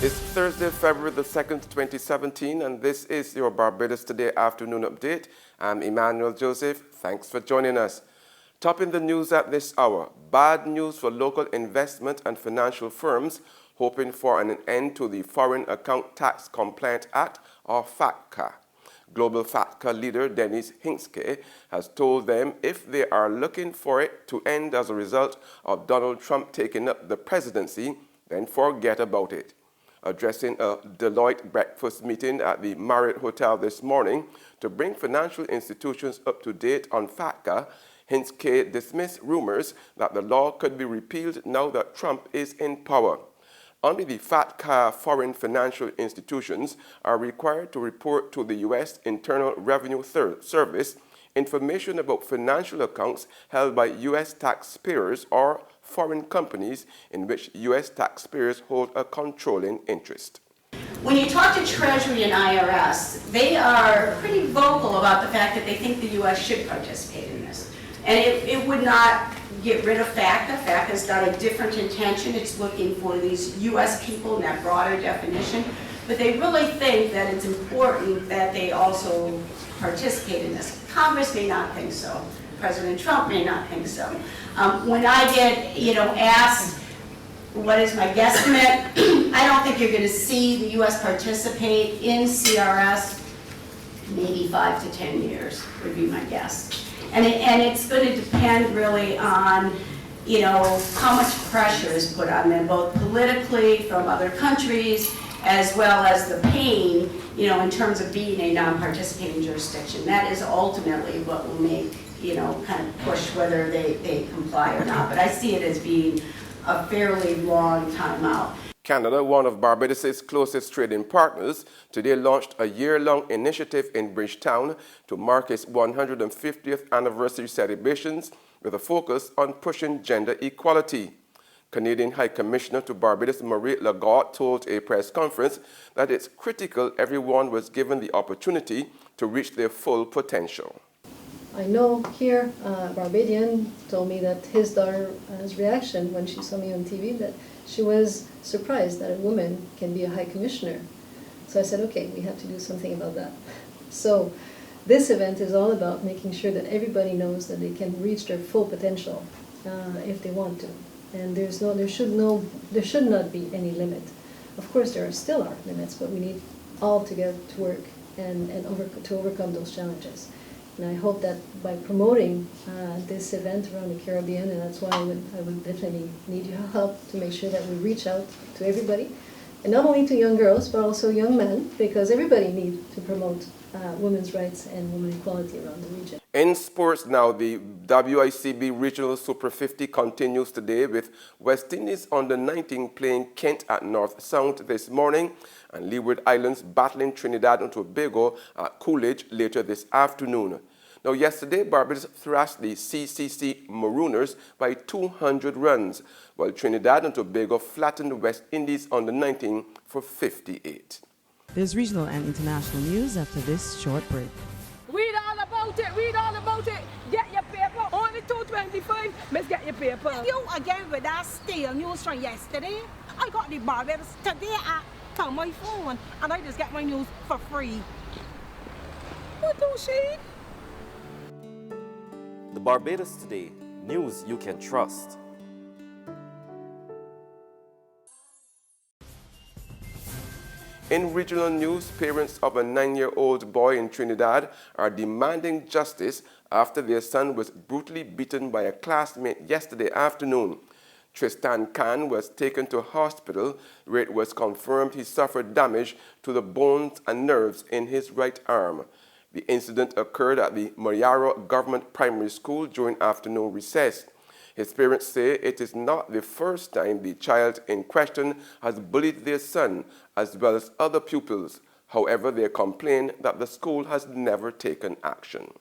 It's Thursday, February the 2nd, 2017, and this is your Barbados Today afternoon update. I'm Emmanuel Joseph. Thanks for joining us. Topping the news at this hour, bad news for local investment and financial firms hoping for an end to the Foreign Account Tax Compliance Act, or FATCA. Global FATCA leader Dennis Hinske has told them if they are looking for it to end as a result of Donald Trump taking up the presidency, then forget about it. Addressing a Deloitte breakfast meeting at the Marriott Hotel this morning to bring financial institutions up to date on FATCA, Hinske dismissed rumors that the law could be repealed now that Trump is in power. Under the FATCA, foreign financial institutions are required to report to the U.S. Internal Revenue Service information about financial accounts held by U.S. taxpayers or foreign companies in which U.S. taxpayers hold a controlling interest. When you talk to Treasury and IRS, they are pretty vocal about the fact that they think the U.S. should participate in this. And it would not get rid of FATCA. FATCA's got a different intention. It's looking for these U.S. people in that broader definition. But they really think that it's important that they also participate in this. Congress may not think so. President Trump may not think so. When I get, asked what is my guesstimate, I don't think you're going to see the U.S. participate in CRS. Maybe 5 to 10 years would be my guess. And it's going to depend really on, how much pressure is put on them, both politically from other countries, as well as the pain, in terms of being a non-participating jurisdiction. That is ultimately what will make, kind of push whether they comply or not. But I see it as being a fairly long time out. Canada, one of Barbados' closest trading partners, today launched a year-long initiative in Bridgetown to mark its 150th anniversary celebrations with a focus on pushing gender equality. Canadian High Commissioner to Barbados, Marie Lagarde, told a press conference that it's critical everyone was given the opportunity to reach their full potential. I know here, Barbadian told me that his daughter's reaction when she saw me on TV, that she was surprised that a woman can be a high commissioner. So I said, okay, we have to do something about that. So this event is all about making sure that everybody knows that they can reach their full potential if they want to. And there should not be any limit. Of course, there still are limits, but we need all to get to work and to overcome those challenges. And I hope that by promoting this event around the Caribbean, and that's why I would definitely need your help to make sure that we reach out to everybody, and not only to young girls, but also young men, because everybody needs to promote women's rights and women equality around the region. In sports now, the WICB Regional Super 50 continues today with West Indies under 19 playing Kent at North Sound this morning and Leeward Islands battling Trinidad and Tobago at Coolidge later this afternoon. Now, yesterday, Barbados thrashed the CCC Marooners by 200 runs, while Trinidad and Tobago flattened West Indies under 19 for 58. There's regional and international news after this short break. Read all about it, read all about it. Get your paper, only $2.25, let's get your paper. You again with that stale news from yesterday. I got the Barbados Today app on my phone and I just get my news for free. What do she? The Barbados Today, news you can trust. In regional news, parents of a 9-year-old boy in Trinidad are demanding justice after their son was brutally beaten by a classmate yesterday afternoon. Tristan Khan was taken to hospital where it was confirmed he suffered damage to the bones and nerves in his right arm. The incident occurred at the Mayaro Government Primary School during afternoon recess. His parents say it is not the first time the child in question has bullied their son as well as other pupils. However, they complain that the school has never taken action.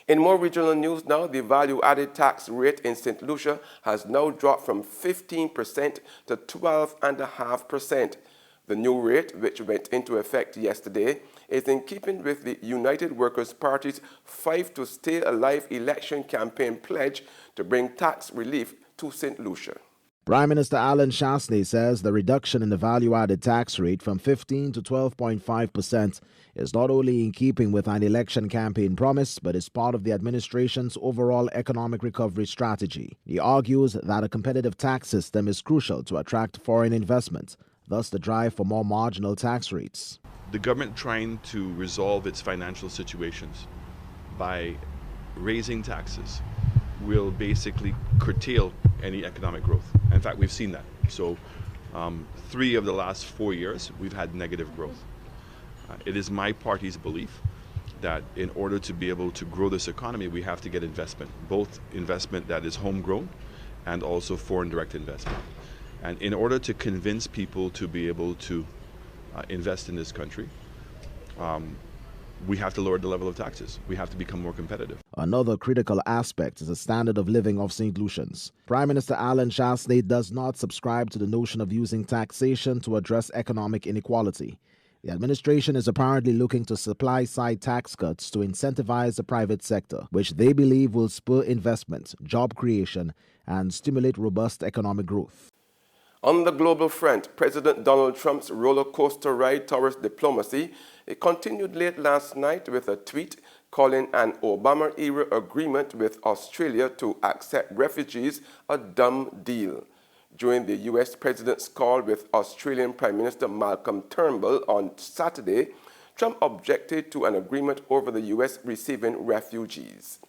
In more regional news now, the value-added tax rate in St. Lucia has now dropped from 15% to 12.5%. The new rate, which went into effect yesterday, is in keeping with the United Workers' Party's Fight to Stay Alive election campaign pledge to bring tax relief to St. Lucia. Prime Minister Alan Shastney says the reduction in the value-added tax rate from 15 to 12.5% is not only in keeping with an election campaign promise, but is part of the administration's overall economic recovery strategy. He argues that a competitive tax system is crucial to attract foreign investment, thus the drive for more marginal tax rates. The government trying to resolve its financial situations by raising taxes will basically curtail any economic growth. In fact, we've seen that. So 3 of the last 4 years, we've had negative growth. It is my party's belief that in order to be able to grow this economy, we have to get investment, both investment that is homegrown and also foreign direct investment. And in order to convince people to be able to invest in this country, we have to lower the level of taxes. We have to become more competitive. Another critical aspect is the standard of living of St. Lucians. Prime Minister Alan Shastney does not subscribe to the notion of using taxation to address economic inequality. The administration is apparently looking to supply-side tax cuts to incentivize the private sector, which they believe will spur investment, job creation, and stimulate robust economic growth. On the global front, President Donald Trump's roller coaster ride towards diplomacy continued late last night with a tweet calling an Obama-era agreement with Australia to accept refugees a dumb deal. During the U.S. President's call with Australian Prime Minister Malcolm Turnbull on Saturday, Trump objected to an agreement over the U.S. receiving refugees.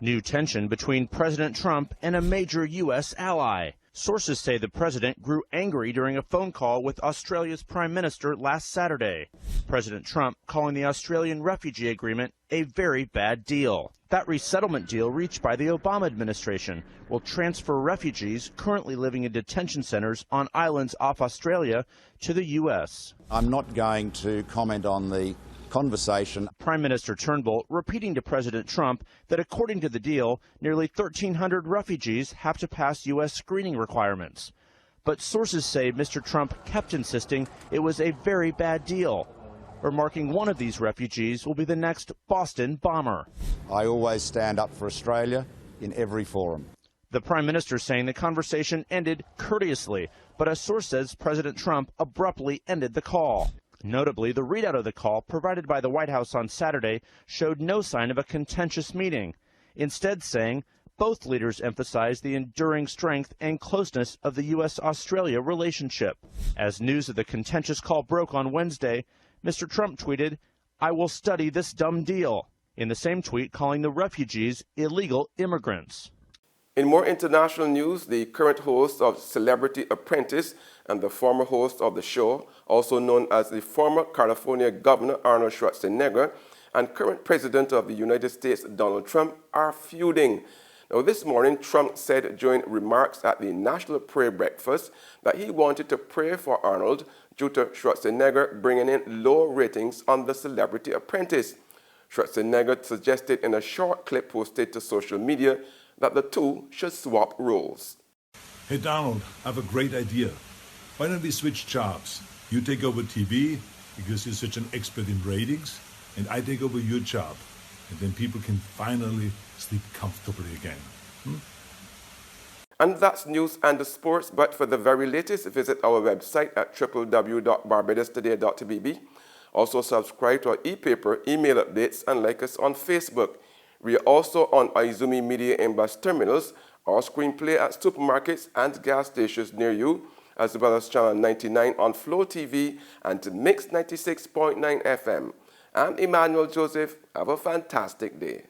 New tension between President Trump and a major U.S. ally. Sources say the president grew angry during a phone call with Australia's Prime Minister last Saturday. President Trump calling the Australian refugee agreement a very bad deal. That resettlement deal reached by the Obama administration will transfer refugees currently living in detention centers on islands off Australia to the U.S. I'm not going to comment on the conversation. Prime Minister Turnbull repeating to President Trump that according to the deal, nearly 1,300 refugees have to pass U.S. screening requirements. But sources say Mr. Trump kept insisting it was a very bad deal, remarking one of these refugees will be the next Boston bomber. I always stand up for Australia in every forum. The Prime Minister saying the conversation ended courteously, but a source says President Trump abruptly ended the call. Notably, the readout of the call provided by the White House on Saturday showed no sign of a contentious meeting, instead saying both leaders emphasized the enduring strength and closeness of the U.S.-Australia relationship. As news of the contentious call broke on Wednesday, Mr. Trump tweeted, "I will study this dumb deal," in the same tweet calling the refugees illegal immigrants. In more international news, the current host of Celebrity Apprentice and the former host of the show, also known as the former California Governor Arnold Schwarzenegger, and current President of the United States Donald Trump are feuding. Now, this morning, Trump said during remarks at the National Prayer Breakfast that he wanted to pray for Arnold due to Schwarzenegger bringing in low ratings on the Celebrity Apprentice. Schwarzenegger suggested in a short clip posted to social media that the two should swap roles. Hey Donald, I have a great idea. Why don't we switch jobs? You take over TV because you're such an expert in ratings, and I take over your job. And then people can finally sleep comfortably again. And that's news and the sports, but for the very latest, visit our website at www.barbadostoday.tv. Also subscribe to our e-paper, email updates, and like us on Facebook. We are also on Izumi Media in bus terminals, our screenplay at supermarkets and gas stations near you, as well as Channel 99 on Flow TV and Mix 96.9 FM. I'm Emmanuel Joseph. Have a fantastic day.